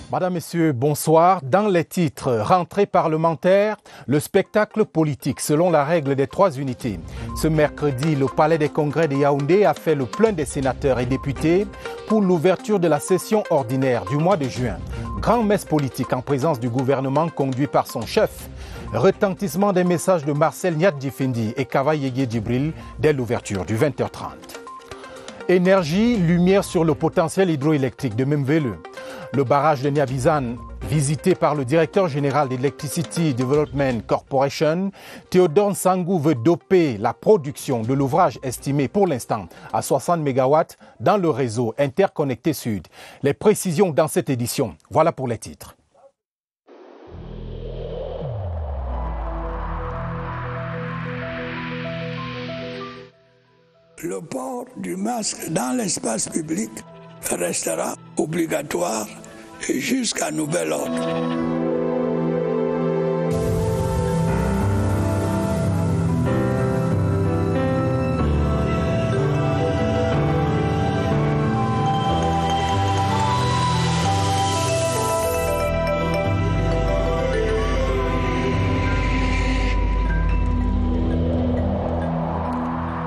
Madame, Messieurs, bonsoir. Dans les titres, rentrée parlementaire, le spectacle politique selon la règle des 3 unités. Ce mercredi, le Palais des Congrès de Yaoundé a fait le plein des sénateurs et députés pour l'ouverture de la session ordinaire du mois de juin. Grand-messe politique en présence du gouvernement conduit par son chef. Retentissement des messages de Marcel Niat Difendi et Kava Yégué Djibril dès l'ouverture du 20h30. Énergie, lumière sur le potentiel hydroélectrique de Memvele. Le barrage de Niabizan, visité par le directeur général d'Electricity Development Corporation, Théodore Sangou veut doper la production de l'ouvrage estimé pour l'instant à 60 MW dans le réseau interconnecté Sud. Les précisions dans cette édition, voilà pour les titres. Le port du masque dans l'espace public restera obligatoire jusqu'à nouvel ordre.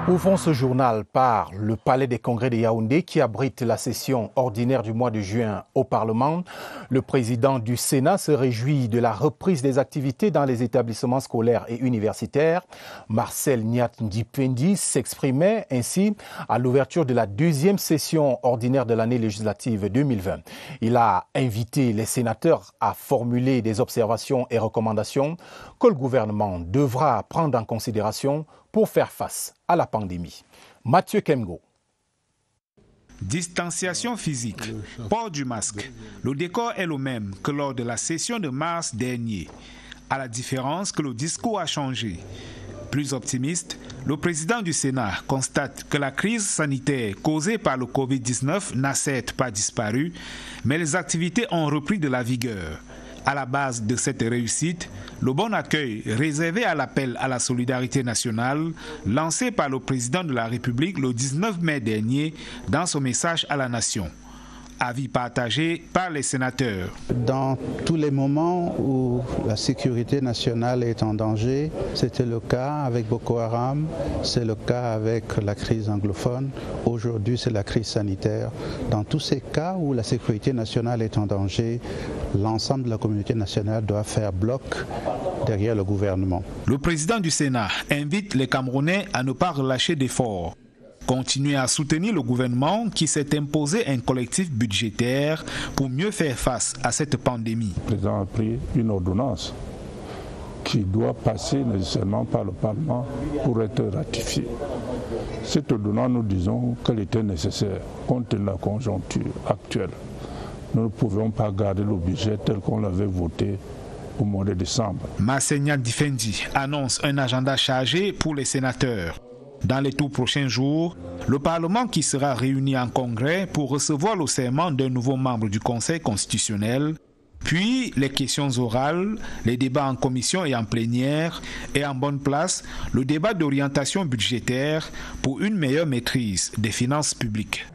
Ouvrons ce journal par le Palais des Congrès de Yaoundé qui abrite la session ordinaire du mois de juin au Parlement. Le président du Sénat se réjouit de la reprise des activités dans les établissements scolaires et universitaires. Marcel Niat Difendi s'exprimait ainsi à l'ouverture de la 2e session ordinaire de l'année législative 2020. Il a invité les sénateurs à formuler des observations et recommandations que le gouvernement devra prendre en considération pour faire face à la pandémie. Mathieu Kemgo. Distanciation physique, port du masque. Le décor est le même que lors de la session de mars dernier, à la différence que le discours a changé. Plus optimiste, le président du Sénat constate que la crise sanitaire causée par le Covid-19 n'a certes pas disparu, mais les activités ont repris de la vigueur. À la base de cette réussite, le bon accueil réservé à l'appel à la solidarité nationale lancé par le président de la République le 19 mai dernier dans son message à la nation. Avis partagé par les sénateurs. Dans tous les moments où la sécurité nationale est en danger, c'était le cas avec Boko Haram, c'est le cas avec la crise anglophone, aujourd'hui c'est la crise sanitaire. Dans tous ces cas où la sécurité nationale est en danger, l'ensemble de la communauté nationale doit faire bloc derrière le gouvernement. Le président du Sénat invite les Camerounais à ne pas relâcher d'efforts. Continuer à soutenir le gouvernement qui s'est imposé un collectif budgétaire pour mieux faire face à cette pandémie. Le président a pris une ordonnance qui doit passer nécessairement par le Parlement pour être ratifiée. Cette ordonnance, nous disons qu'elle était nécessaire compte tenu de la conjoncture actuelle. Nous ne pouvions pas garder le budget tel qu'on l'avait voté au mois de décembre. Marcel Niat Difendi annonce un agenda chargé pour les sénateurs. Dans les tout prochains jours, le Parlement qui sera réuni en congrès pour recevoir le serment d'un nouveau membre du Conseil constitutionnel, puis les questions orales, les débats en commission et en plénière, et en bonne place, le débat d'orientation budgétaire pour une meilleure maîtrise des finances publiques.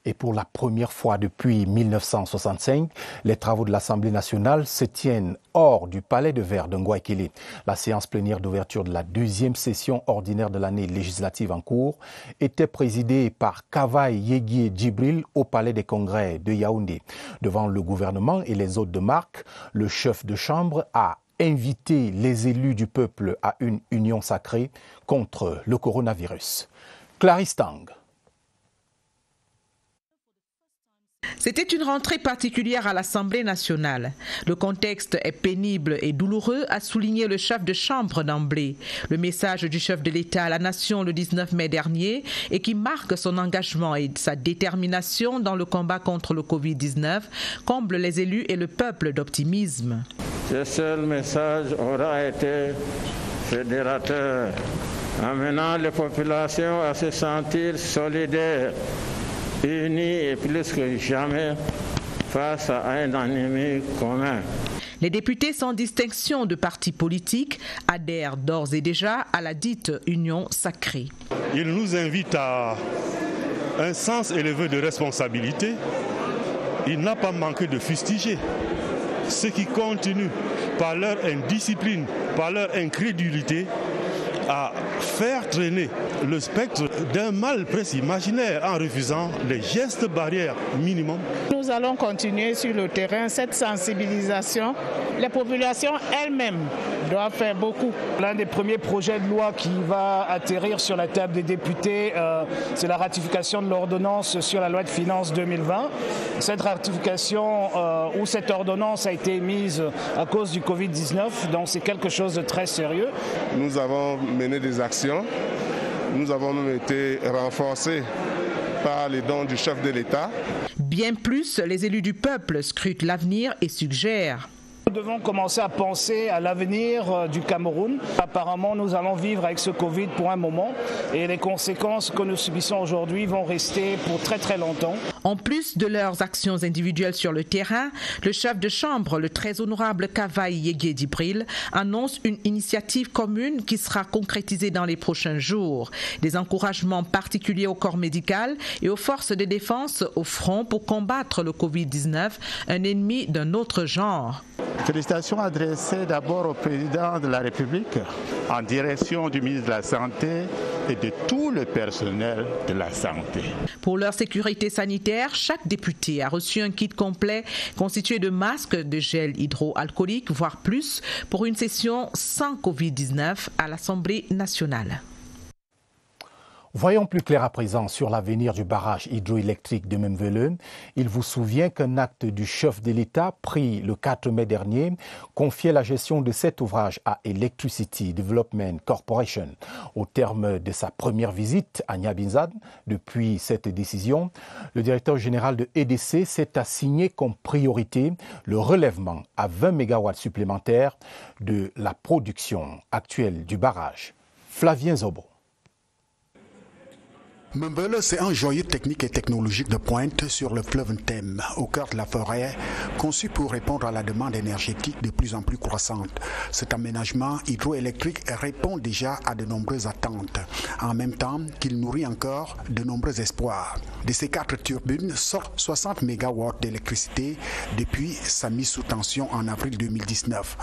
Et pour la première fois depuis 1965, les travaux de l'Assemblée nationale se tiennent hors du Palais de Verre de Ngouaikele. La séance plénière d'ouverture de la 2e session ordinaire de l'année législative en cours était présidée par Kava Yégué Djibril au Palais des Congrès de Yaoundé. Devant le gouvernement et les hôtes de marque, le chef de chambre a invité les élus du peuple à une union sacrée contre le coronavirus. Clarisse Tang. C'était une rentrée particulière à l'Assemblée nationale. Le contexte est pénible et douloureux, a souligné le chef de chambre d'emblée. Le message du chef de l'État à la nation le 19 mai dernier et qui marque son engagement et sa détermination dans le combat contre le Covid-19 comble les élus et le peuple d'optimisme. Ce seul message aura été fédérateur, amenant les populations à se sentir solidaires, unis et plus que jamais face à un ennemi commun. Les députés sans distinction de partis politiques adhèrent d'ores et déjà à la dite union sacrée. Il nous invite à un sens élevé de responsabilité il n'a pas manqué de fustiger ceux qui continuent, par leur indiscipline, par leur incrédulité, à faire traîner le spectre d'un mal presque imaginaire en refusant les gestes barrières minimum. Nous allons continuer sur le terrain cette sensibilisation. Les populations elles-mêmes doivent faire beaucoup. L'un des premiers projets de loi qui va atterrir sur la table des députés, c'est la ratification de l'ordonnance sur la loi de finances 2020. Cette ratification ou cette ordonnance a été émise à cause du Covid-19, donc c'est quelque chose de très sérieux. Nous avons mené des actions. Nous avons même été renforcés par les dons du chef de l'État. Bien plus, les élus du peuple scrutent l'avenir et suggèrent. Nous devons commencer à penser à l'avenir du Cameroun. Apparemment, nous allons vivre avec ce Covid pour un moment et les conséquences que nous subissons aujourd'hui vont rester pour très très longtemps. En plus de leurs actions individuelles sur le terrain, le chef de chambre, le très honorable Kavaï Yégué Dibril, annonce une initiative commune qui sera concrétisée dans les prochains jours. Des encouragements particuliers au corps médical et aux forces de défense au front pour combattre le Covid-19, un ennemi d'un autre genre. Félicitations adressées d'abord au président de la République en direction du ministre de la Santé et de tout le personnel de la santé. Pour leur sécurité sanitaire, chaque député a reçu un kit complet constitué de masques, de gel hydroalcoolique, voire plus, pour une session sans Covid-19 à l'Assemblée nationale. Voyons plus clair à présent sur l'avenir du barrage hydroélectrique de Memvele. Il vous souvient qu'un acte du chef de l'État pris le 4 mai dernier confiait la gestion de cet ouvrage à Electricity Development Corporation. Au terme de sa première visite à Nyabinzad, depuis cette décision, le directeur général de EDC s'est assigné comme priorité le relèvement à 20 MW supplémentaires de la production actuelle du barrage. Flavien Zobo. Memvele, c'est un joyau technique et technologique de pointe sur le fleuve Ntem, au cœur de la forêt, conçu pour répondre à la demande énergétique de plus en plus croissante. Cet aménagement hydroélectrique répond déjà à de nombreuses attentes, en même temps qu'il nourrit encore de nombreux espoirs. De ces 4 turbines sortent 60 MW d'électricité depuis sa mise sous tension en avril 2019.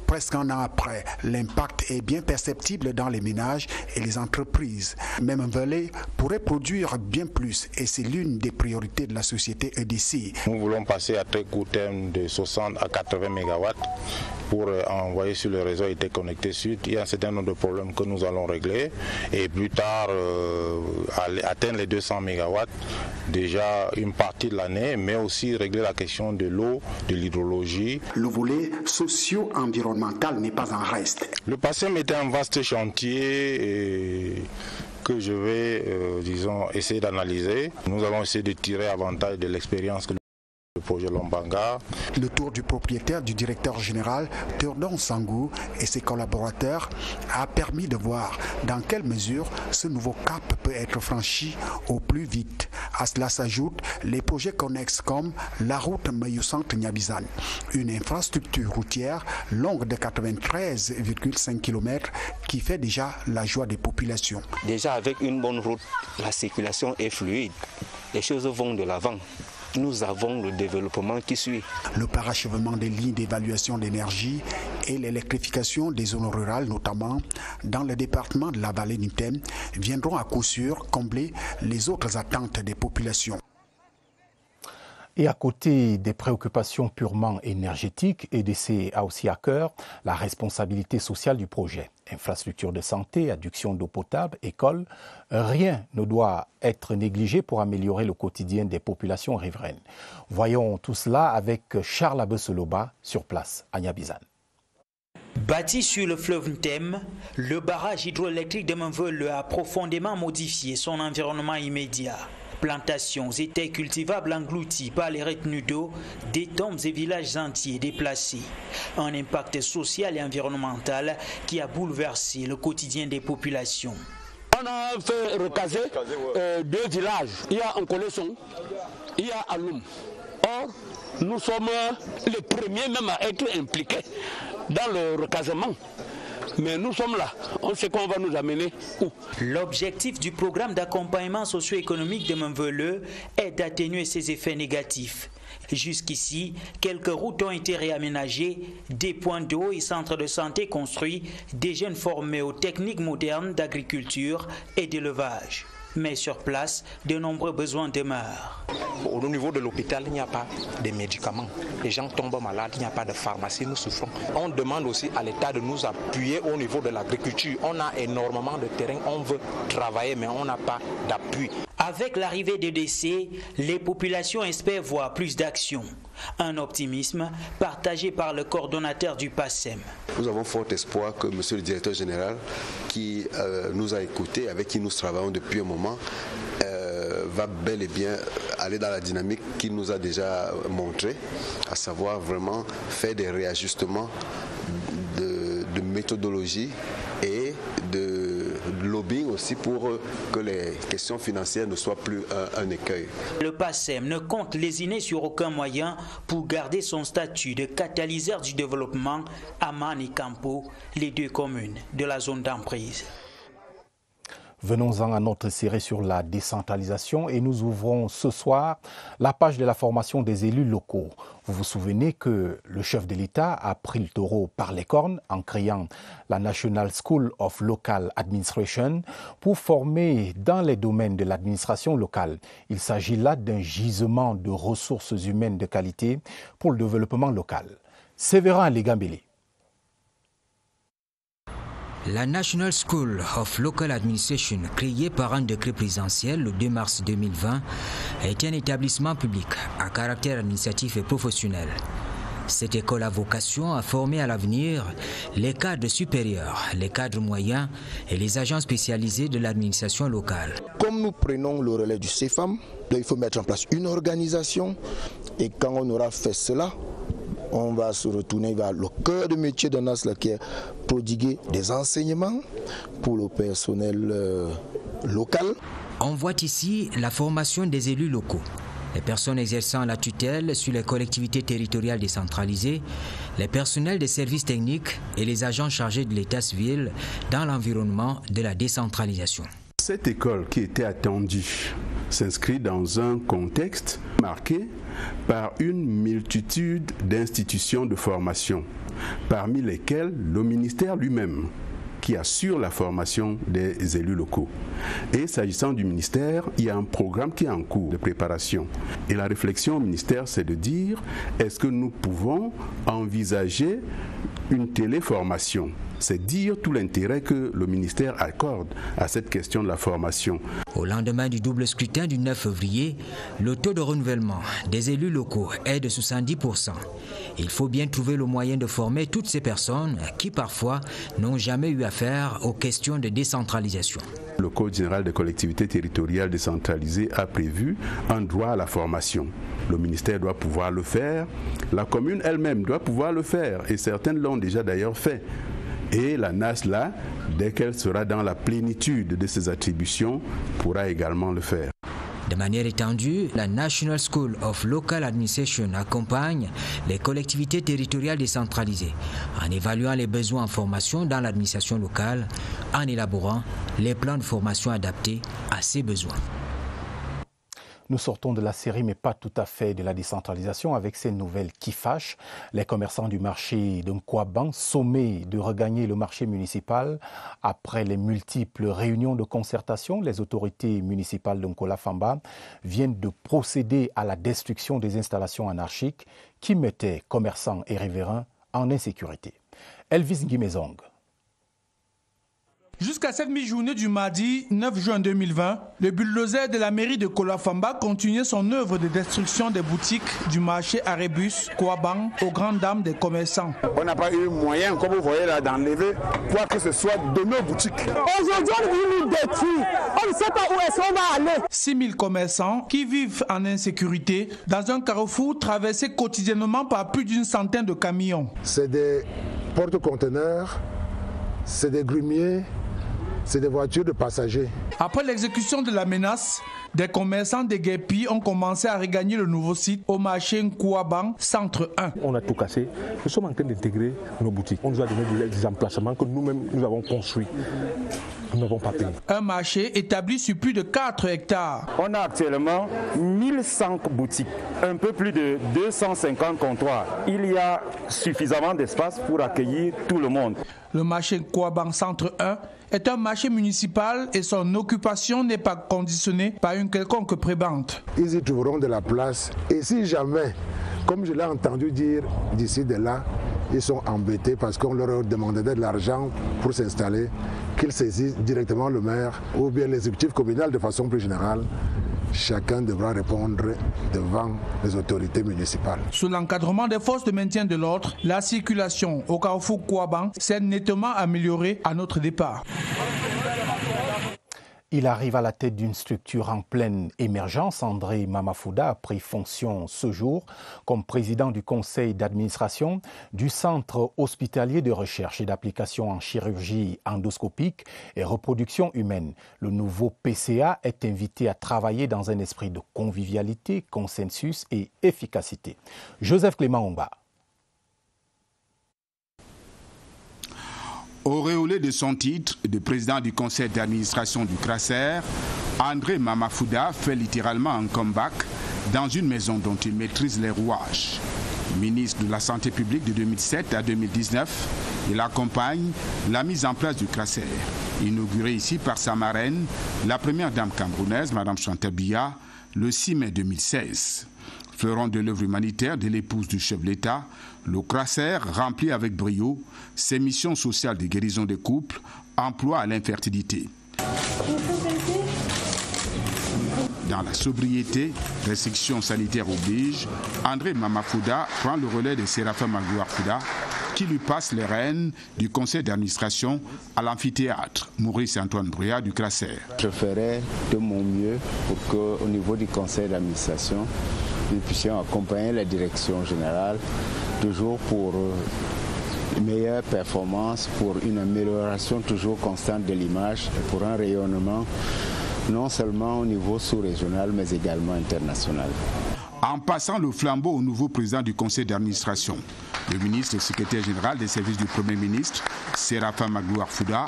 Presque un an après, l'impact est bien perceptible dans les ménages et les entreprises. Même Memvele pourrait produire bien plus et c'est l'une des priorités de la société EDC. Nous voulons passer à très court terme de 60 à 80 MW pour envoyer sur le réseau interconnecté sud. Il y a un certain nombre de problèmes que nous allons régler et plus tard atteindre les 200 MW déjà une partie de l'année, mais aussi régler la question de l'eau, de l'hydrologie. Le volet socio-environnemental n'est pas en reste. Le PACEM était un vaste chantier que je vais, essayer d'analyser. Nous allons essayer de tirer avantage de l'expérience que le projet Lombanga. Le tour du propriétaire, du directeur général, Turdon Sangou et ses collaborateurs a permis de voir dans quelle mesure ce nouveau cap peut être franchi au plus vite. À cela s'ajoutent les projets connexes comme la route Mayou-Centre-Nyabizane, une infrastructure routière longue de 93,5 km qui fait déjà la joie des populations. Déjà avec une bonne route, la circulation est fluide, les choses vont de l'avant. Nous avons le développement qui suit. Le parachèvement des lignes d'évaluation d'énergie et l'électrification des zones rurales, notamment dans le département de la vallée du Thème, viendront à coup sûr combler les autres attentes des populations. Et à côté des préoccupations purement énergétiques, EDC a aussi à cœur la responsabilité sociale du projet. Infrastructures de santé, adduction d'eau potable, école, rien ne doit être négligé pour améliorer le quotidien des populations riveraines. Voyons tout cela avec Charles Abesoloba sur place à Nyabizane. Bâti sur le fleuve Ntem, le barrage hydroélectrique de Memvele a profondément modifié son environnement immédiat. Plantations et terres cultivables englouties par les retenues d'eau, des tombes et villages entiers déplacés. Un impact social et environnemental qui a bouleversé le quotidien des populations. On a fait recaser 2 villages. Il y a Nkoleson, il y a Aloum. Or, nous sommes les premiers même à être impliqués dans le recasement. Mais nous sommes là, on sait qu'on va nous amener où. L'objectif du programme d'accompagnement socio-économique de Menveleu est d'atténuer ces effets négatifs. Jusqu'ici, quelques routes ont été réaménagées, des points d'eau et centres de santé construits, des jeunes formés aux techniques modernes d'agriculture et d'élevage. Mais sur place, de nombreux besoins demeurent. Au niveau de l'hôpital, il n'y a pas de médicaments. Les gens tombent malades, il n'y a pas de pharmacie, nous souffrons. On demande aussi à l'État de nous appuyer au niveau de l'agriculture. On a énormément de terrain, on veut travailler, mais on n'a pas d'appui. Avec l'arrivée des décès, les populations espèrent voir plus d'actions. Un optimisme partagé par le coordonnateur du PASEM. Nous avons fort espoir que monsieur le directeur général, qui nous a écoutés, avec qui nous travaillons depuis un moment, va bel et bien aller dans la dynamique qu'il nous a déjà montré, à savoir vraiment faire des réajustements de méthodologie et de lobbying aussi pour que les questions financières ne soient plus un écueil. Le PASEM ne compte lésiner sur aucun moyen pour garder son statut de catalyseur du développement à Man et Campo, les deux communes de la zone d'emprise. Venons-en à notre série sur la décentralisation et nous ouvrons ce soir la page de la formation des élus locaux. Vous vous souvenez que le chef de l'État a pris le taureau par les cornes en créant la National School of Local Administration pour former dans les domaines de l'administration locale. Il s'agit là d'un gisement de ressources humaines de qualité pour le développement local. Sévérin Legambélé. La National School of Local Administration, créée par un décret présidentiel le 2 mars 2020, est un établissement public à caractère administratif et professionnel. Cette école a vocation à former à l'avenir les cadres supérieurs, les cadres moyens et les agents spécialisés de l'administration locale. Comme nous prenons le relais du CFAM, il faut mettre en place une organisation et quand on aura fait cela, on va se retourner vers le cœur de métier de NASLA qui est prodiguer des enseignements pour le personnel local. On voit ici la formation des élus locaux, les personnes exerçant la tutelle sur les collectivités territoriales décentralisées, les personnels des services techniques et les agents chargés de l'état civil dans l'environnement de la décentralisation. Cette école qui était attendue s'inscrit dans un contexte marqué par une multitude d'institutions de formation, parmi lesquelles le ministère lui-même, qui assure la formation des élus locaux. Et s'agissant du ministère, il y a un programme qui est en cours de préparation. Et la réflexion au ministère, c'est de dire, est-ce que nous pouvons envisager une téléformation? C'est dire tout l'intérêt que le ministère accorde à cette question de la formation. Au lendemain du double scrutin du 9 février, le taux de renouvellement des élus locaux est de 70%. Il faut bien trouver le moyen de former toutes ces personnes qui parfois n'ont jamais eu affaire aux questions de décentralisation. Le Code général des collectivités territoriales décentralisées a prévu un droit à la formation. Le ministère doit pouvoir le faire, la commune elle-même doit pouvoir le faire et certaines l'ont déjà d'ailleurs fait. Et la NASLA, dès qu'elle sera dans la plénitude de ses attributions, pourra également le faire. De manière étendue, la National School of Local Administration accompagne les collectivités territoriales décentralisées en évaluant les besoins en formation dans l'administration locale, en élaborant les plans de formation adaptés à ces besoins. Nous sortons de la série, mais pas tout à fait de la décentralisation, avec ces nouvelles qui fâchent. Les commerçants du marché de Nkwaban, sommés de regagner le marché municipal après les multiples réunions de concertation, les autorités municipales de Nkola-Famba viennent de procéder à la destruction des installations anarchiques qui mettaient commerçants et riverains en insécurité. Elvis Ngimezong. Jusqu'à cette mi-journée du mardi 9 juin 2020, le bulldozer de la mairie de Nkola-Famba continuait son œuvre de destruction des boutiques du marché Arébus, Kouaban, aux grandes dames des commerçants. On n'a pas eu moyen, comme vous voyez là, d'enlever quoi que ce soit de nos boutiques. Aujourd'hui, on nous détruit. On ne sait pas où est-ce qu'on va aller. 6 000 commerçants qui vivent en insécurité dans un carrefour traversé quotidiennement par plus d'une centaine de camions. C'est des porte-conteneurs, c'est des grumiers, c'est des voitures de passagers. Après l'exécution de la menace, des commerçants de Guépi ont commencé à regagner le nouveau site au marché Nkouabang, centre 1. On a tout cassé. Nous sommes en train d'intégrer nos boutiques. On nous a donné des emplacements que nous-mêmes nous avons construits. Nous n'avons pas payé. Un marché établi sur plus de 4 hectares. On a actuellement 1100 boutiques, un peu plus de 250 comptoirs. Il y a suffisamment d'espace pour accueillir tout le monde. Le marché Nkouabang, centre 1 est un marché municipal et son occupation n'est pas conditionnée par une quelconque prébende. Ils y trouveront de la place et si jamais, comme je l'ai entendu dire d'ici de là, ils sont embêtés parce qu'on leur demandait de l'argent pour s'installer, qu'ils saisissent directement le maire ou bien l'exécutif communal de façon plus générale. Chacun devra répondre devant les autorités municipales. Sous l'encadrement des forces de maintien de l'ordre, la circulation au carrefour Kouabang s'est nettement améliorée à notre départ. Il arrive à la tête d'une structure en pleine émergence. André Mamafouda a pris fonction ce jour comme président du conseil d'administration du Centre hospitalier de recherche et d'application en chirurgie endoscopique et reproduction humaine. Le nouveau PCA est invité à travailler dans un esprit de convivialité, consensus et efficacité. Joseph Clément Omba. Auréolé de son titre de président du conseil d'administration du CRASER, André Mamafouda fait littéralement un comeback dans une maison dont il maîtrise les rouages. Ministre de la Santé publique de 2007 à 2019, il accompagne la mise en place du CRASER, inauguré ici par sa marraine, la première dame camerounaise, Mme Chantal Biya, le 6 mai 2016. Fleuron de l'œuvre humanitaire de l'épouse du chef de l'État, le CRASER remplit avec brio ses missions sociales de guérison des couples, emploi à l'infertilité. Dans la sobriété, restrictions sanitaires obligent, André Mamafouda prend le relais de Séraphin Magloire Fouda, qui lui passe les rênes du conseil d'administration à l'amphithéâtre Maurice Antoine Brouillard du CRASER. Je ferai de mon mieux pour qu'au niveau du conseil d'administration, nous puissions accompagner la direction générale toujours pour une meilleure performance, pour une amélioration toujours constante de l'image, pour un rayonnement non seulement au niveau sous-régional mais également international. En passant le flambeau au nouveau président du conseil d'administration, le ministre et secrétaire général des services du Premier ministre, Séraphin Magloire Fouda,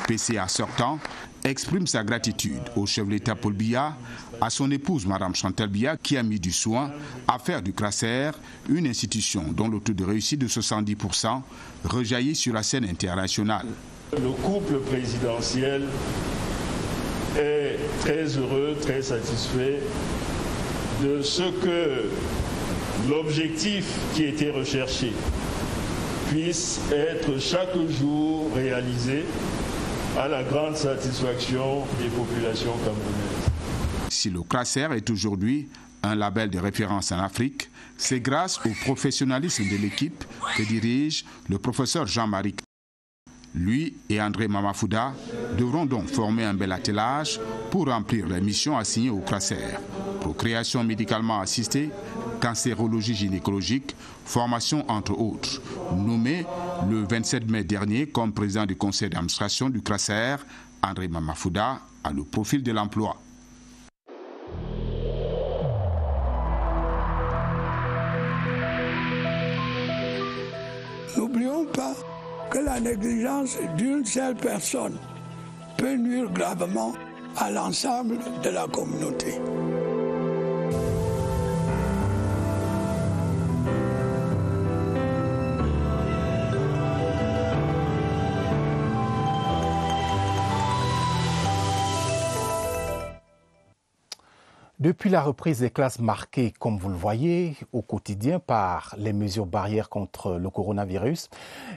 PCA sortant, exprime sa gratitude au chef de l'État Paul Biya, à son épouse Mme Chantal Biya qui a mis du soin à faire du CRASER une institution dont le taux de réussite de 70% rejaillit sur la scène internationale. Le couple présidentiel est très heureux, très satisfait de ce que l'objectif qui était recherché puisse être chaque jour réalisé à la grande satisfaction des populations camerounaises. Si le CRASER est aujourd'hui un label de référence en Afrique, c'est grâce au professionnalisme de l'équipe que dirige le professeur Jean-Marie. Lui et André Mamafouda devront donc former un bel attelage pour remplir les missions assignées au CRASER. Procréation médicalement assistée, cancérologie gynécologique, formation entre autres. Nommé le 27 mai dernier comme président du conseil d'administration du CRASER, André Mamafouda a le profil de l'emploi. N'oublions pas que la négligence d'une seule personne peut nuire gravement à l'ensemble de la communauté. Depuis la reprise des classes marquées, comme vous le voyez, au quotidien par les mesures barrières contre le coronavirus,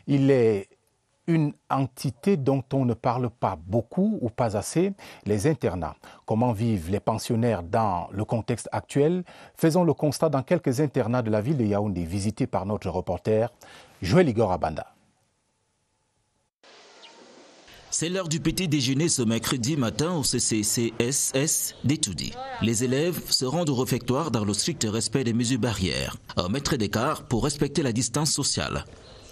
il est une entité dont on ne parle pas beaucoup ou pas assez, les internats. Comment vivent les pensionnaires dans le contexte actuel? Faisons le constat dans quelques internats de la ville de Yaoundé, visités par notre reporter Joël Igor Abanda. C'est l'heure du petit déjeuner ce mercredi matin au CCCSS d'Etoudi. Les élèves se rendent au réfectoire dans le strict respect des mesures barrières. 1 mètre d'écart pour respecter la distance sociale.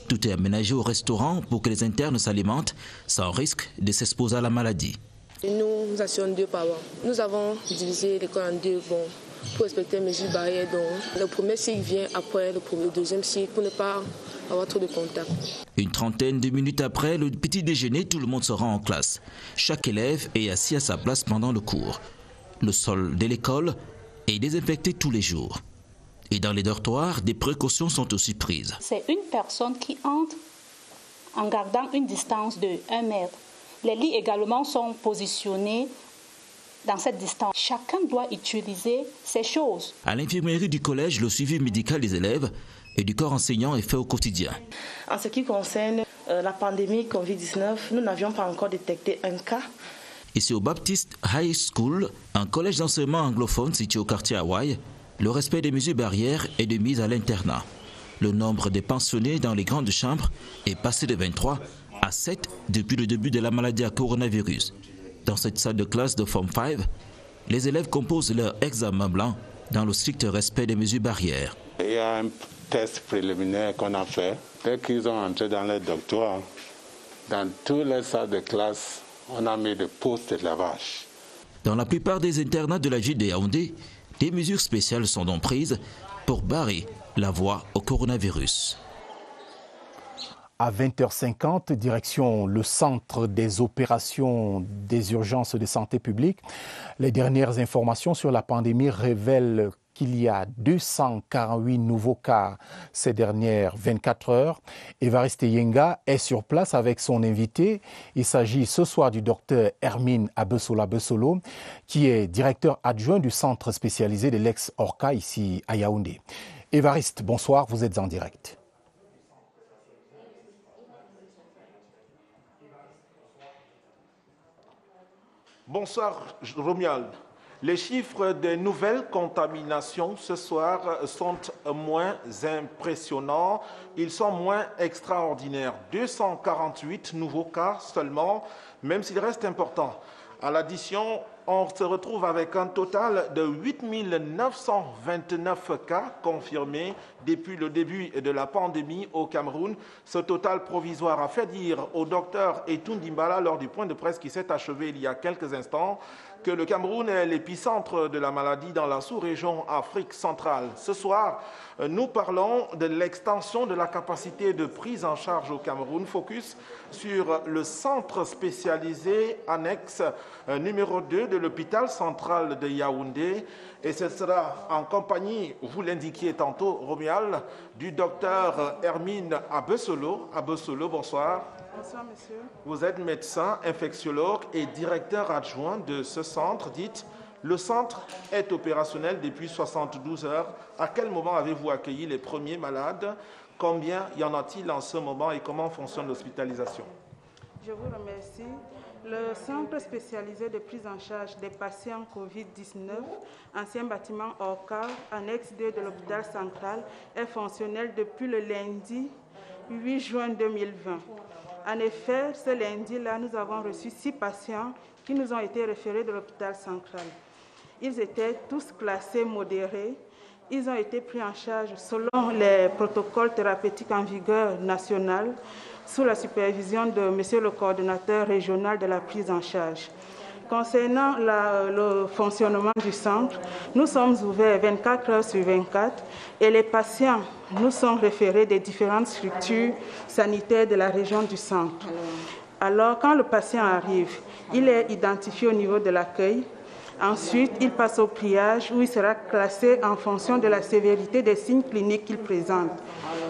Tout est aménagé au restaurant pour que les internes s'alimentent sans risque de s'exposer à la maladie. Nous assurons 2 par an. Nous avons divisé l'école en 2 pour respecter les mesures barrières. Donc, le premier cycle vient après le deuxième cycle pour ne pas avoir trop de contacts. Une trentaine de minutes après le petit déjeuner, tout le monde se rend en classe. Chaque élève est assis à sa place pendant le cours. Le sol de l'école est désinfecté tous les jours. Et dans les dortoirs, des précautions sont aussi prises. C'est une personne qui entre en gardant une distance de 1 mètre. Les lits également sont positionnés dans cette distance. Chacun doit utiliser ces choses. À l'infirmerie du collège, le suivi médical des élèves et du corps enseignant est fait au quotidien. En ce qui concerne la pandémie Covid-19, nous n'avions pas encore détecté un cas. Ici au Baptist High School, un collège d'enseignement anglophone situé au quartier Hawaï, le respect des mesures barrières est de mise à l'internat. Le nombre de pensionnés dans les grandes chambres est passé de 23 à 7 depuis le début de la maladie à coronavirus. Dans cette salle de classe de Form 5, les élèves composent leur examen blanc dans le strict respect des mesures barrières. Il y a un test préliminaire qu'on a fait. Dès qu'ils ont entré dans les dortoirs, dans toutes les salles de classe, on a mis des postes de lavage. Dans la plupart des internats de la ville de Yaoundé, des mesures spéciales sont donc prises pour barrer la voie au coronavirus. À 20h50, direction le centre des opérations des urgences de santé publique. Les dernières informations sur la pandémie révèlent qu'il y a 248 nouveaux cas ces dernières 24 heures. Évariste Yenga est sur place avec son invité. Il s'agit ce soir du docteur Hermine Abesolo, qui est directeur adjoint du centre spécialisé de l'ex-Orca ici à Yaoundé. Évariste, bonsoir, vous êtes en direct. Bonsoir, Romuald. Les chiffres des nouvelles contaminations ce soir sont moins impressionnants, ils sont moins extraordinaires. 248 nouveaux cas seulement, même s'il reste important. À l'addition, on se retrouve avec un total de 8 929 cas confirmés depuis le début de la pandémie au Cameroun. Ce total provisoire a fait dire au docteur Etou Ndimbala lors du point de presse qui s'est achevé il y a quelques instants que le Cameroun est l'épicentre de la maladie dans la sous-région Afrique centrale. Ce soir, nous parlons de l'extension de la capacité de prise en charge au Cameroun. Focus sur le centre spécialisé annexe numéro 2 de l'hôpital central de Yaoundé. Et ce sera en compagnie, vous l'indiquiez tantôt, Romuald, du docteur Hermine Abesolo. Abesolo, bonsoir. Bonsoir, monsieur. Vous êtes médecin, infectiologue et directeur adjoint de ce centre. Dites, le centre est opérationnel depuis 72 heures. À quel moment avez-vous accueilli les premiers malades? Combien y en a-t-il en ce moment et comment fonctionne l'hospitalisation? Je vous remercie. Le centre spécialisé de prise en charge des patients Covid-19, ancien bâtiment Orca, annexe 2 de l'hôpital central, est fonctionnel depuis le lundi 8 juin 2020. En effet, ce lundi-là, nous avons reçu 6 patients qui nous ont été référés de l'hôpital central. Ils étaient tous classés modérés. Ils ont été pris en charge selon les protocoles thérapeutiques en vigueur nationale, sous la supervision de M. le coordonnateur régional de la prise en charge. Concernant le fonctionnement du centre, nous sommes ouverts 24 heures sur 24 et les patients nous sont référés des différentes structures sanitaires de la région du centre. Alors, quand le patient arrive, il est identifié au niveau de l'accueil. Ensuite, il passe au triage où il sera classé en fonction de la sévérité des signes cliniques qu'il présente.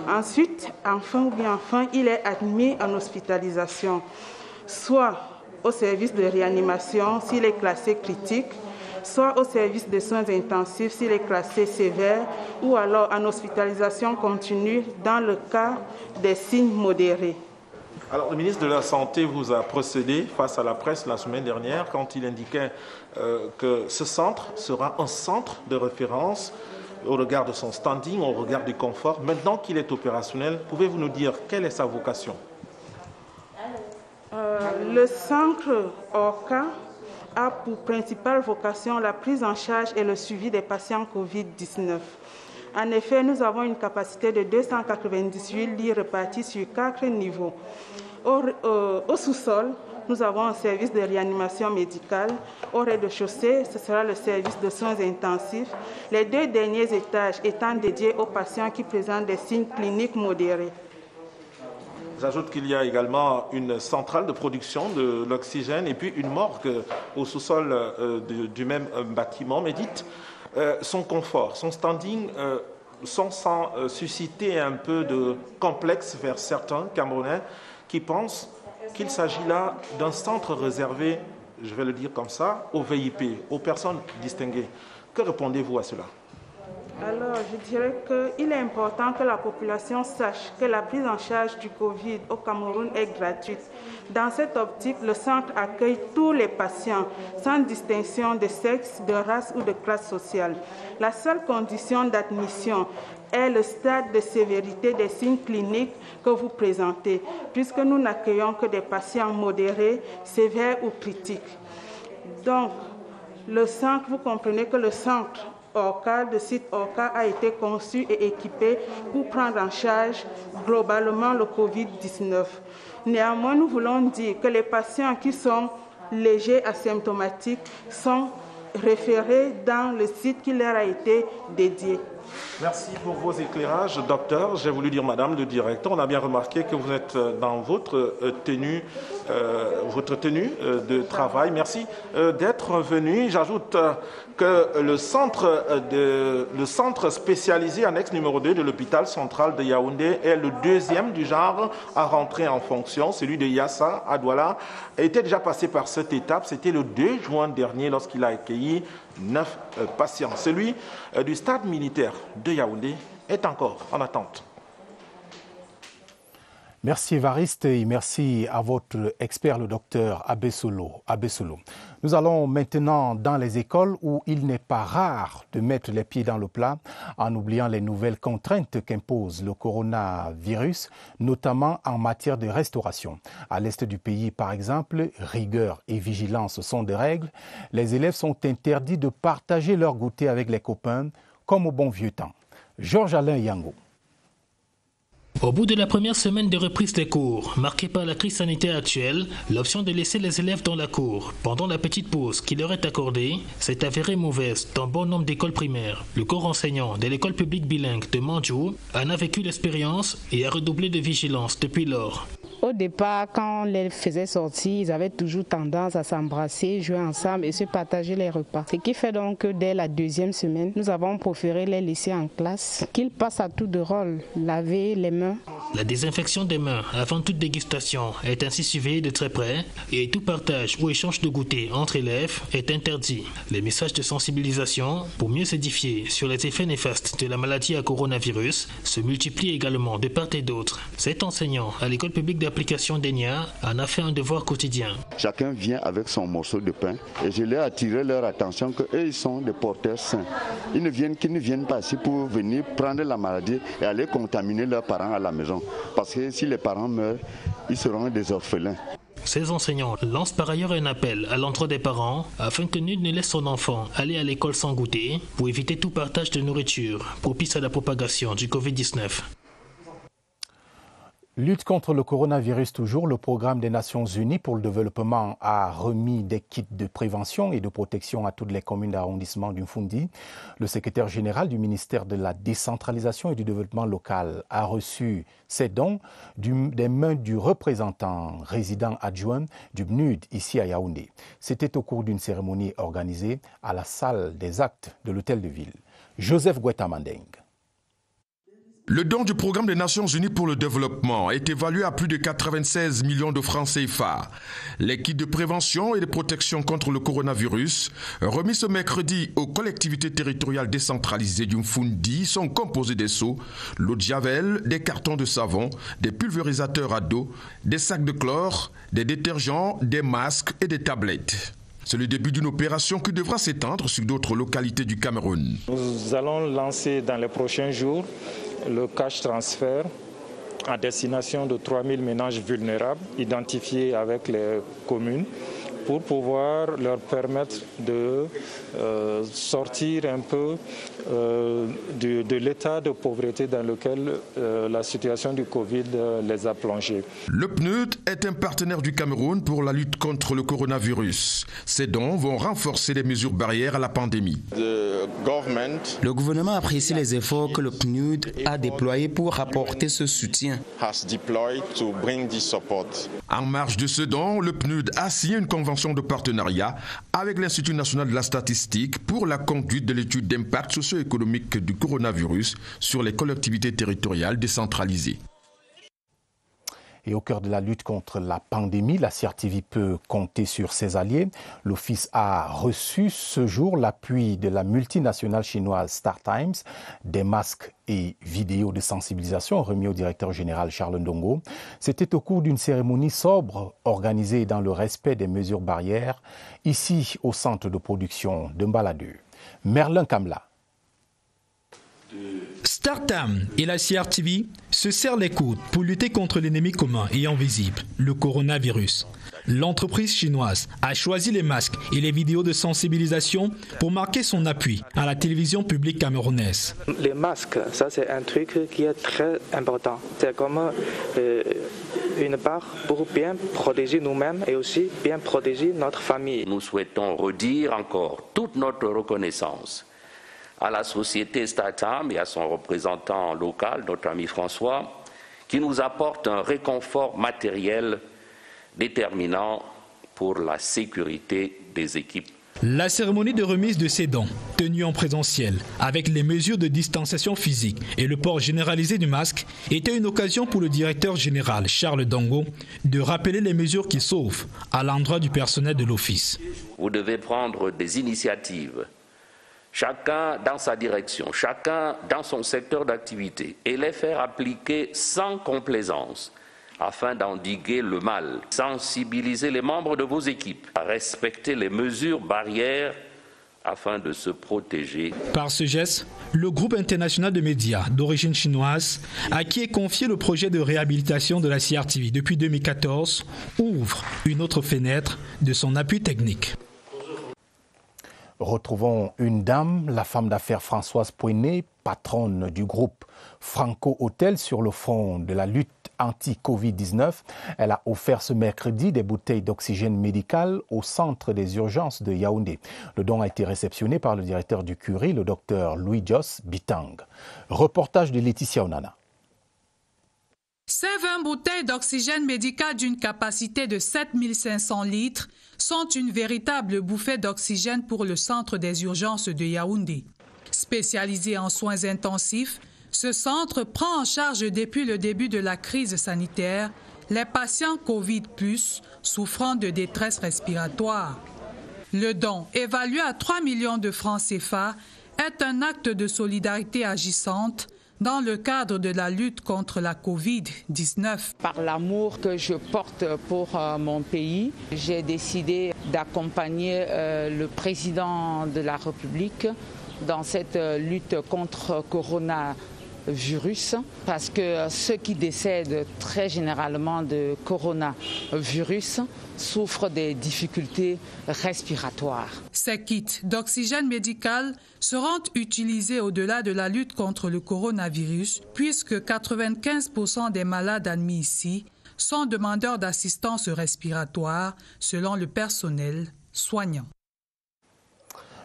Ensuite, enfin, il est admis en hospitalisation, soit au service de réanimation s'il est classé critique, soit au service de soins intensifs s'il est classé sévère, ou alors en hospitalisation continue dans le cas des signes modérés. Alors, le ministre de la Santé vous a procédé face à la presse la semaine dernière quand il indiquait que ce centre sera un centre de référence au regard de son standing, au regard du confort. Maintenant qu'il est opérationnel, pouvez-vous nous dire quelle est sa vocation? Le centre Orca a pour principale vocation la prise en charge et le suivi des patients Covid-19. En effet, nous avons une capacité de 298 lits répartis sur 4 niveaux. Au sous-sol, nous avons un service de réanimation médicale. Au rez-de-chaussée, ce sera le service de soins intensifs. Les 2 derniers étages étant dédiés aux patients qui présentent des signes cliniques modérés. J'ajoute qu'il y a également une centrale de production de l'oxygène et puis une morgue au sous-sol du même bâtiment. Mais dites, son confort, son standing sont sans susciter un peu de complexe vers certains Camerounais qui pensent qu'il s'agit là d'un centre réservé, je vais le dire comme ça, aux VIP, aux personnes distinguées. Que répondez-vous à cela? Alors, je dirais qu'il est important que la population sache que la prise en charge du Covid au Cameroun est gratuite. Dans cette optique, le centre accueille tous les patients, sans distinction de sexe, de race ou de classe sociale. La seule condition d'admission est le stade de sévérité des signes cliniques que vous présentez, puisque nous n'accueillons que des patients modérés, sévères ou critiques. Donc, le centre, vous comprenez que le centre ORCA, le site ORCA a été conçu et équipé pour prendre en charge globalement le Covid-19. Néanmoins, nous voulons dire que les patients qui sont légers asymptomatiques sont référés dans le site qui leur a été dédié. Merci pour vos éclairages, docteur. J'ai voulu dire madame le directeur. On a bien remarqué que vous êtes dans votre tenue de travail. Merci d'être venu. J'ajoute que le centre spécialisé annexe numéro 2 de l'hôpital central de Yaoundé est le 2e du genre à rentrer en fonction. Celui de Yassa à Douala était déjà passé par cette étape. C'était le 2 juin dernier lorsqu'il a accueilli 9 patients. Celui du stade militaire de Yaoundé est encore en attente. Merci Évariste et merci à votre expert, le docteur Abesolo. Nous allons maintenant dans les écoles où il n'est pas rare de mettre les pieds dans le plat en oubliant les nouvelles contraintes qu'impose le coronavirus, notamment en matière de restauration. À l'est du pays, par exemple, rigueur et vigilance sont des règles. Les élèves sont interdits de partager leur goûter avec les copains, comme au bon vieux temps. Georges-Alain Yango. Au bout de la première semaine de reprise des cours, marquée par la crise sanitaire actuelle, l'option de laisser les élèves dans la cour pendant la petite pause qui leur est accordée s'est avérée mauvaise dans bon nombre d'écoles primaires. Le corps enseignant de l'école publique bilingue de Mandjou en a vécu l'expérience et a redoublé de vigilance depuis lors. Au départ, quand on les faisait sortir, ils avaient toujours tendance à s'embrasser, jouer ensemble et se partager les repas. Ce qui fait donc que dès la 2e semaine, nous avons préféré les laisser en classe, qu'ils passent à tour de rôle, laver les mains. La désinfection des mains avant toute dégustation est ainsi surveillée de très près et tout partage ou échange de goûter entre élèves est interdit. Les messages de sensibilisation pour mieux s'édifier sur les effets néfastes de la maladie à coronavirus se multiplient également de part et d'autre. Cet enseignant à l'école publique d'application d'Enya en a fait un devoir quotidien. Chacun vient avec son morceau de pain et je leur ai attiré leur attention qu'eux ils sont des porteurs sains. Qu'ils ne viennent pas ici pour venir prendre la maladie et aller contaminer leurs parents à la maison. Parce que si les parents meurent, ils seront des orphelins. Ces enseignants lancent par ailleurs un appel à l'endroit des parents afin que nul ne laisse son enfant aller à l'école sans goûter pour éviter tout partage de nourriture propice à la propagation du Covid-19. Lutte contre le coronavirus toujours, le programme des Nations Unies pour le développement a remis des kits de prévention et de protection à toutes les communes d'arrondissement du Mfundi. Le secrétaire général du ministère de la décentralisation et du développement local a reçu ces dons des mains du représentant résident adjoint du PNUD ici à Yaoundé. C'était au cours d'une cérémonie organisée à la salle des actes de l'hôtel de ville. Joseph Guetta-Mandeng. Le don du programme des Nations Unies pour le développement est évalué à plus de 96 millions de francs CFA. Les kits de prévention et de protection contre le coronavirus, remis ce mercredi aux collectivités territoriales décentralisées du Mfundi, sont composés des seaux, l'eau de javel, des cartons de savon, des pulvérisateurs à dos, des sacs de chlore, des détergents, des masques et des tablettes. C'est le début d'une opération qui devra s'étendre sur d'autres localités du Cameroun. Nous allons lancer dans les prochains jours le cash transfert à destination de 3000 ménages vulnérables identifiés avec les communes pour pouvoir leur permettre de sortir un peu de l'état de pauvreté dans lequel la situation du Covid les a plongés. Le PNUD est un partenaire du Cameroun pour la lutte contre le coronavirus. Ces dons vont renforcer les mesures barrières à la pandémie. Le gouvernement apprécie les efforts que le PNUD a déployés pour apporter ce soutien. En marge de ce don, le PNUD a signé une convention de partenariat avec l'Institut national de la statistique pour la conduite de l'étude d'impact socio-économique du coronavirus sur les collectivités territoriales décentralisées. Et au cœur de la lutte contre la pandémie, la CRTV peut compter sur ses alliés. L'Office a reçu ce jour l'appui de la multinationale chinoise StarTimes, des masques et vidéos de sensibilisation remis au directeur général Charles Ndongo. C'était au cours d'une cérémonie sobre organisée dans le respect des mesures barrières, ici au centre de production de Mbaladou. Merlin Kamla. StarTimes et la CRTV se serrent les coudes pour lutter contre l'ennemi commun et invisible, le coronavirus. L'entreprise chinoise a choisi les masques et les vidéos de sensibilisation pour marquer son appui à la télévision publique camerounaise. Les masques, ça c'est un truc qui est très important. C'est comme une part pour bien protéger nous-mêmes et aussi bien protéger notre famille. Nous souhaitons redire encore toute notre reconnaissance à la société StarTimes et à son représentant local, notre ami François, qui nous apporte un réconfort matériel déterminant pour la sécurité des équipes. La cérémonie de remise de ces dons, tenue en présentiel, avec les mesures de distanciation physique et le port généralisé du masque, était une occasion pour le directeur général Charles Ndongo de rappeler les mesures qui sauvent à l'endroit du personnel de l'Office. Vous devez prendre des initiatives, chacun dans sa direction, chacun dans son secteur d'activité, et les faire appliquer sans complaisance, afin d'endiguer le mal. Sensibiliser les membres de vos équipes à respecter les mesures barrières afin de se protéger. Par ce geste, le groupe international de médias d'origine chinoise, à qui est confié le projet de réhabilitation de la CRTV depuis 2014, ouvre une autre fenêtre de son appui technique. Retrouvons une dame, la femme d'affaires Françoise Pouené, patronne du groupe Franco Hôtel sur le front de la lutte anti-Covid-19. Elle a offert ce mercredi des bouteilles d'oxygène médical au centre des urgences de Yaoundé. Le don a été réceptionné par le directeur du Curie, le docteur Louis-Jos Bitang. Reportage de Laetitia Onana. Ces 20 bouteilles d'oxygène médical d'une capacité de 7500 litres sont une véritable bouffée d'oxygène pour le centre des urgences de Yaoundé. Spécialisé en soins intensifs, ce centre prend en charge depuis le début de la crise sanitaire les patients Covid+, souffrant de détresse respiratoire. Le don, évalué à 3 millions de francs CFA, est un acte de solidarité agissante dans le cadre de la lutte contre la Covid-19. Par l'amour que je porte pour mon pays, j'ai décidé d'accompagner le président de la République dans cette lutte contre coronavirus, parce que ceux qui décèdent très généralement de coronavirus souffrent des difficultés respiratoires. Ces kits d'oxygène médical seront utilisés au-delà de la lutte contre le coronavirus, puisque 95% des malades admis ici sont demandeurs d'assistance respiratoire, selon le personnel soignant.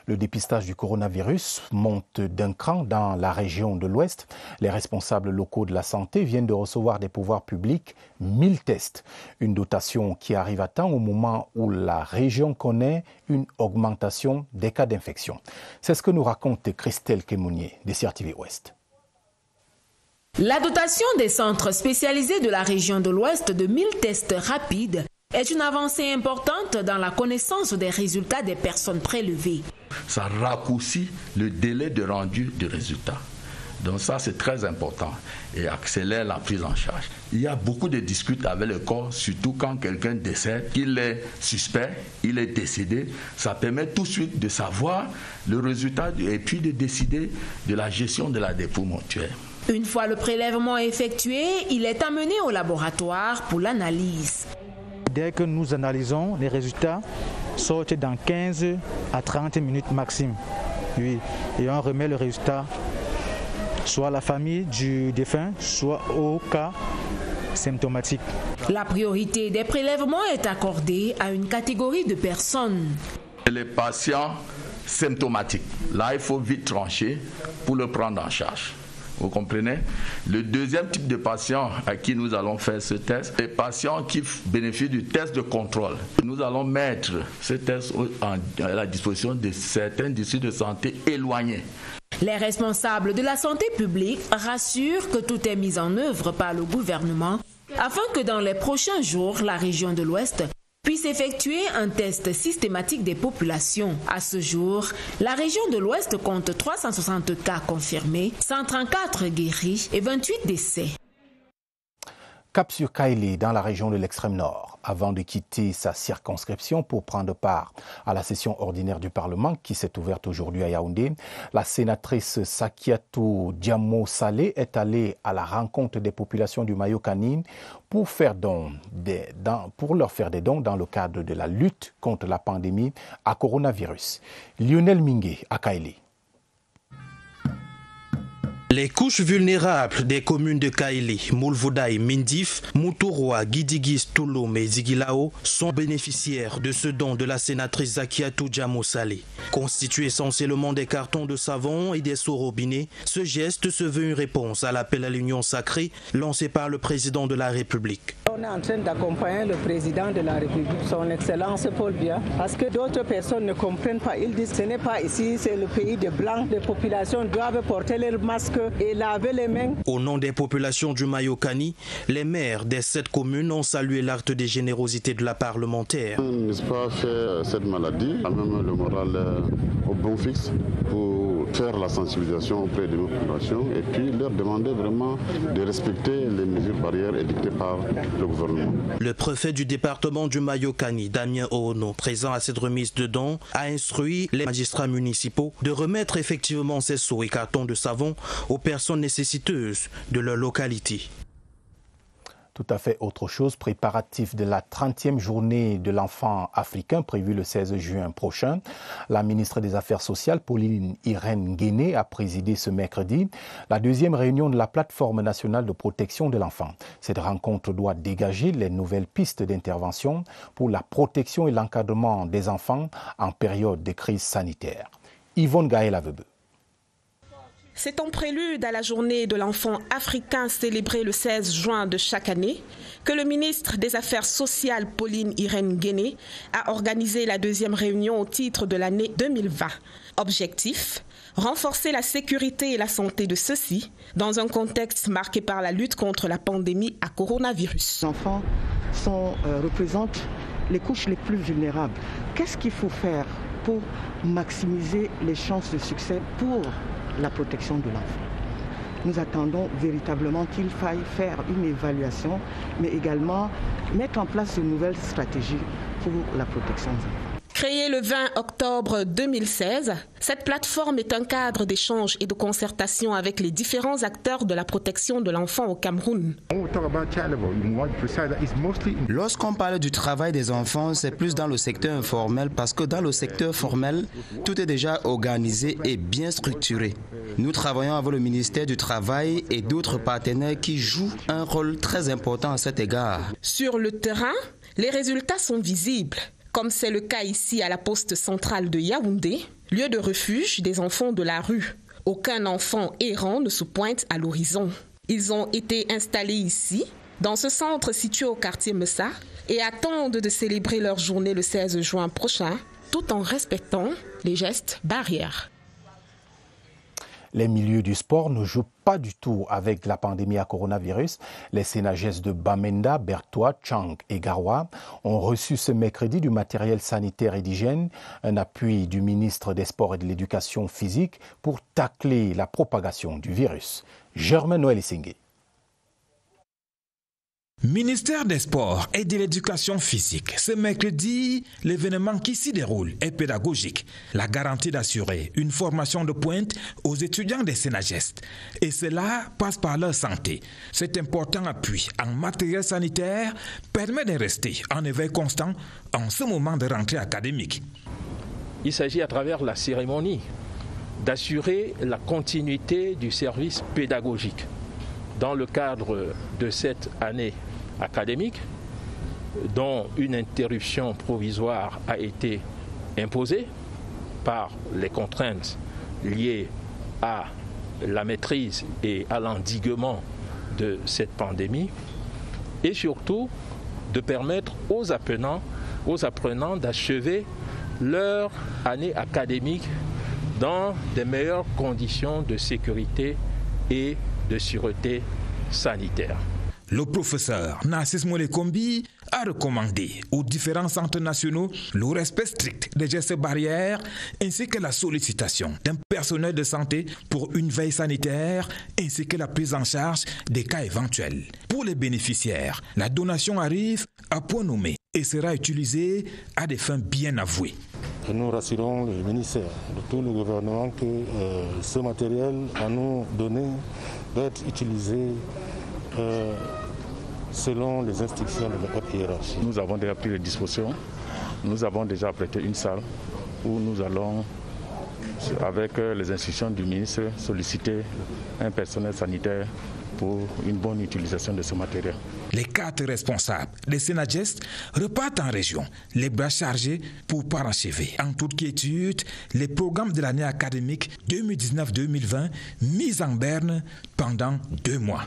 Le dépistage du coronavirus monte d'un cran dans la région de l'Ouest. Les responsables locaux de la santé viennent de recevoir des pouvoirs publics 1000 tests. Une dotation qui arrive à temps au moment où la région connaît une augmentation des cas d'infection. C'est ce que nous raconte Christelle Kemounier de CRTV Ouest. La dotation des centres spécialisés de la région de l'Ouest de 1000 tests rapides est une avancée importante dans la connaissance des résultats des personnes prélevées. Ça raccourcit le délai de rendu du résultat. Donc ça, c'est très important et accélère la prise en charge. Il y a beaucoup de disputes avec le corps, surtout quand quelqu'un décède, il est suspect, il est décédé. Ça permet tout de suite de savoir le résultat et puis de décider de la gestion de la dépouille mortuaire. Une fois le prélèvement effectué, il est amené au laboratoire pour l'analyse. Dès que nous analysons, les résultats sortent dans 15 à 30 minutes maximum. Oui. Et on remet le résultat soit à la famille du défunt, soit au cas symptomatique. La priorité des prélèvements est accordée à une catégorie de personnes. Les patients symptomatiques, là il faut vite trancher pour le prendre en charge. Vous comprenez? Le deuxième type de patients à qui nous allons faire ce test, les patients qui bénéficient du test de contrôle. Nous allons mettre ce test à la disposition de certains districts de santé éloignés. Les responsables de la santé publique rassurent que tout est mis en œuvre par le gouvernement afin que dans les prochains jours, la région de l'Ouest puisse effectuer un test systématique des populations. À ce jour, la région de l'Ouest compte 360 cas confirmés, 134 guéris et 28 décès. Cap sur Kaili, dans la région de l'extrême nord, avant de quitter sa circonscription pour prendre part à la session ordinaire du Parlement qui s'est ouverte aujourd'hui à Yaoundé, la sénatrice Sakiatou Diamo Saleh est allée à la rencontre des populations du Mayokani pour leur faire des dons dans le cadre de la lutte contre la pandémie à coronavirus. Lionel Mingué à Kaili. Les couches vulnérables des communes de Kaili, Moulvoudaï, Mindif, Moutouroua, Guidigis, Touloum et Zigilao sont bénéficiaires de ce don de la sénatrice Zakiatou Diamo Saleh. Constitué essentiellement des cartons de savon et des seaux robinets, ce geste se veut une réponse à l'appel à l'union sacrée lancé par le président de la République. On est en train d'accompagner le président de la République, son Excellence Paul Biya, parce que d'autres personnes ne comprennent pas. Ils disent que ce n'est pas ici, c'est le pays des Blancs. Les populations doivent porter leurs masques et laver les mains. Au nom des populations du Mayokani, les maires des 7 communes ont salué l'acte de générosité de la parlementaire. N'est-ce pas faire cette maladie, même le moral au bon fixe pour faire la sensibilisation auprès de nos populations et puis leur demander vraiment de respecter les mesures barrières édictées par le gouvernement. Le préfet du département du Mayokani, Damien Oono, présent à cette remise de dons, a instruit les magistrats municipaux de remettre effectivement ces seaux et cartons de savon aux personnes nécessiteuses de leur localité. Tout à fait autre chose, préparatif de la 30e journée de l'enfant africain prévue le 16 juin prochain. La ministre des Affaires sociales, Pauline Irène Guéné, a présidé ce mercredi la 2e réunion de la plateforme nationale de protection de l'enfant. Cette rencontre doit dégager les nouvelles pistes d'intervention pour la protection et l'encadrement des enfants en période de crise sanitaire. Yvonne Gaël-Avebe. C'est en prélude à la journée de l'enfant africain célébrée le 16 juin de chaque année que le ministre des Affaires sociales, Pauline Irène Guéné, a organisé la 2e réunion au titre de l'année 2020. Objectif : renforcer la sécurité et la santé de ceux-ci dans un contexte marqué par la lutte contre la pandémie à coronavirus. Les enfants représentent les couches les plus vulnérables. Qu'est-ce qu'il faut faire pour maximiser les chances de succès pour la protection de l'enfant? Nous attendons véritablement qu'il faille faire une évaluation, mais également mettre en place de nouvelles stratégies pour la protection des enfants. Créée le 20 octobre 2016, cette plateforme est un cadre d'échange et de concertation avec les différents acteurs de la protection de l'enfant au Cameroun. Lorsqu'on parle du travail des enfants, c'est plus dans le secteur informel parce que dans le secteur formel, tout est déjà organisé et bien structuré. Nous travaillons avec le ministère du Travail et d'autres partenaires qui jouent un rôle très important à cet égard. Sur le terrain, les résultats sont visibles, comme c'est le cas ici à la poste centrale de Yaoundé, lieu de refuge des enfants de la rue. Aucun enfant errant ne se pointe à l'horizon. Ils ont été installés ici, dans ce centre situé au quartier Messa, et attendent de célébrer leur journée le 16 juin prochain, tout en respectant les gestes barrières. Les milieux du sport ne jouent pas du tout avec la pandémie à coronavirus. Les Sénagesses de Bamenda, Bertois, Tchang et Garoua ont reçu ce mercredi du matériel sanitaire et d'hygiène, un appui du ministre des Sports et de l'Éducation physique pour tacler la propagation du virus. Germain Noël Isingé. Ministère des Sports et de l'Éducation physique. Ce mercredi, l'événement qui s'y déroule est pédagogique. La garantie d'assurer une formation de pointe aux étudiants des Sénagestes. Et cela passe par leur santé. Cet important appui en matériel sanitaire permet de rester en éveil constant en ce moment de rentrée académique. Il s'agit à travers la cérémonie d'assurer la continuité du service pédagogique dans le cadre de cette année académique, dont une interruption provisoire a été imposée par les contraintes liées à la maîtrise et à l'endiguement de cette pandémie, et surtout de permettre aux apprenants d'achever leur année académique dans des meilleures conditions de sécurité et de sûreté sanitaire. Le professeur Narcisse Molekombi a recommandé aux différents centres nationaux le respect strict des gestes barrières ainsi que la sollicitation d'un personnel de santé pour une veille sanitaire ainsi que la prise en charge des cas éventuels. Pour les bénéficiaires, la donation arrive à point nommé et sera utilisée à des fins bien avouées. Nous rassurons le ministère de tout le gouvernement que ce matériel à nous donné doit être utilisé selon les instructions de notre hiérarchie. Nous avons déjà pris les dispositions. Nous avons déjà prêté une salle où nous allons, avec les instructions du ministre, solliciter un personnel sanitaire pour une bonne utilisation de ce matériel. Les 4 responsables des Sénagestes repartent en région, les bras chargés pour parachever en toute quiétude les programmes de l'année académique 2019-2020 mis en berne pendant 2 mois.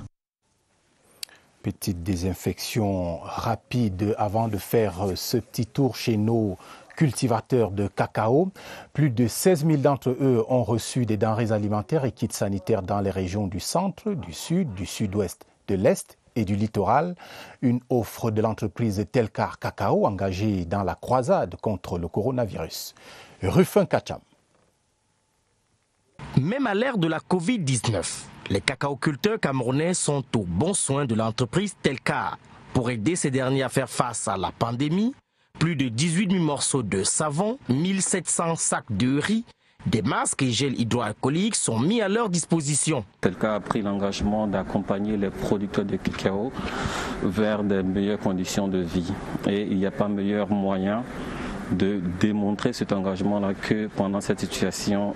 Petite désinfection rapide avant de faire ce petit tour chez nos cultivateurs de cacao. Plus de 16 000 d'entre eux ont reçu des denrées alimentaires et kits sanitaires dans les régions du centre, du sud, du sud-ouest, de l'est et du littoral. Une offre de l'entreprise Telcar Cacao engagée dans la croisade contre le coronavirus. Rufin Kacham. Même à l'ère de la Covid-19, les cacaoculteurs camerounais sont aux bons soins de l'entreprise Telcar. Pour aider ces derniers à faire face à la pandémie, plus de 18 000 morceaux de savon, 1700 sacs de riz, des masques et gels hydroalcooliques sont mis à leur disposition. Telcar a pris l'engagement d'accompagner les producteurs de cacao vers de meilleures conditions de vie. Et il n'y a pas meilleur moyen de démontrer cet engagement-là que pendant cette situation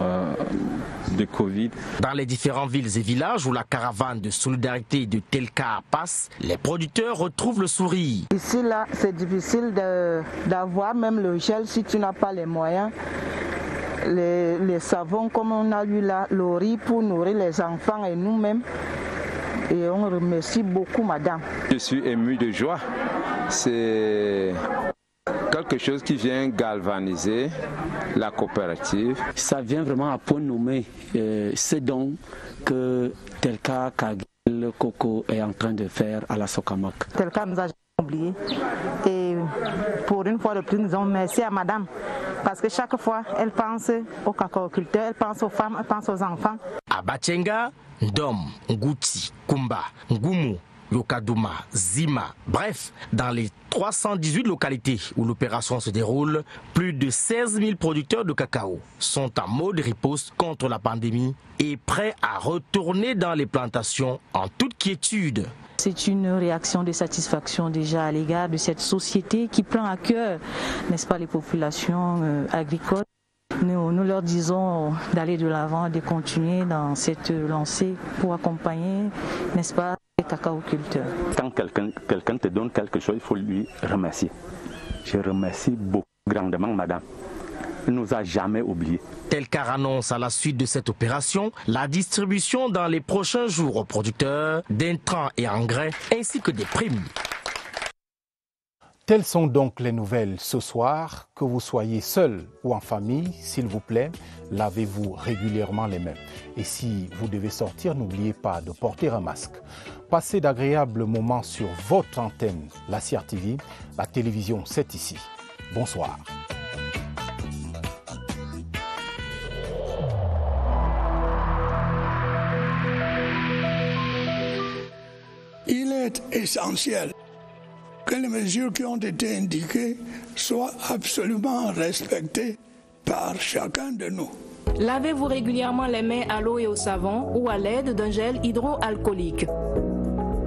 de Covid. Dans les différentes villes et villages où la caravane de solidarité de Telcar passe, les producteurs retrouvent le sourire. Ici, là, c'est difficile d'avoir même le gel si tu n'as pas les moyens. Les savons, comme on a eu là, le riz pour nourrir les enfants et nous-mêmes. Et on remercie beaucoup, madame. Je suis ému de joie. C'est quelque chose qui vient galvaniser la coopérative. Ça vient vraiment à point nommé ce don que Telcar Kagel Coco est en train de faire à la Sokamak. Telcar nous a jamais oublié. Et pour une fois de plus, nous disons merci à madame. Parce que chaque fois, elle pense aux cacaoculteurs, elle pense aux femmes, elle pense aux enfants. À Batchenga, Ndom, Ngouti, Kumba, Ngumu, Yokaduma, Zima, bref, dans les 318 localités où l'opération se déroule, plus de 16 000 producteurs de cacao sont en mode riposte contre la pandémie et prêts à retourner dans les plantations en toute quiétude. C'est une réaction de satisfaction déjà à l'égard de cette société qui prend à cœur, n'est-ce pas, les populations agricoles. Nous leur disons d'aller de l'avant, de continuer dans cette lancée pour accompagner, n'est-ce pas, les cacaoculteurs. Quand quelqu'un te donne quelque chose, il faut lui remercier. Je remercie beaucoup grandement, madame. Elle ne nous a jamais oubliés. Telcar annonce à la suite de cette opération la distribution dans les prochains jours aux producteurs d'intrants et engrais ainsi que des primes. Telles sont donc les nouvelles ce soir. Que vous soyez seul ou en famille, s'il vous plaît, lavez-vous régulièrement les mains. Et si vous devez sortir, n'oubliez pas de porter un masque. Passez d'agréables moments sur votre antenne, la CRTV. La télévision, c'est ici. Bonsoir. Il est essentiel les mesures qui ont été indiquées soient absolument respectées par chacun de nous. Lavez-vous régulièrement les mains à l'eau et au savon ou à l'aide d'un gel hydroalcoolique.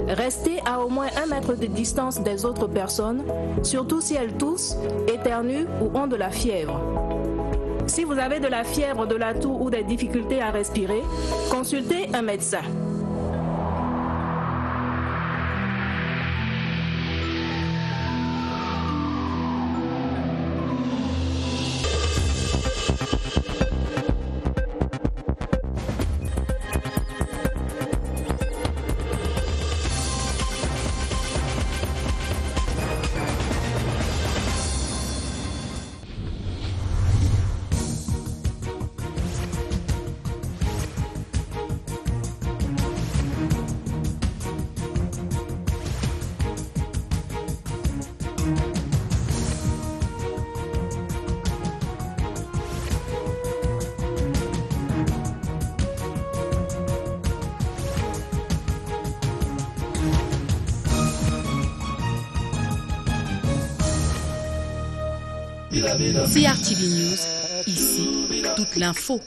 Restez à au moins 1 mètre de distance des autres personnes, surtout si elles toussent, éternuent ou ont de la fièvre. Si vous avez de la fièvre, de la toux ou des difficultés à respirer, consultez un médecin. CRTV News, ici, toute l'info.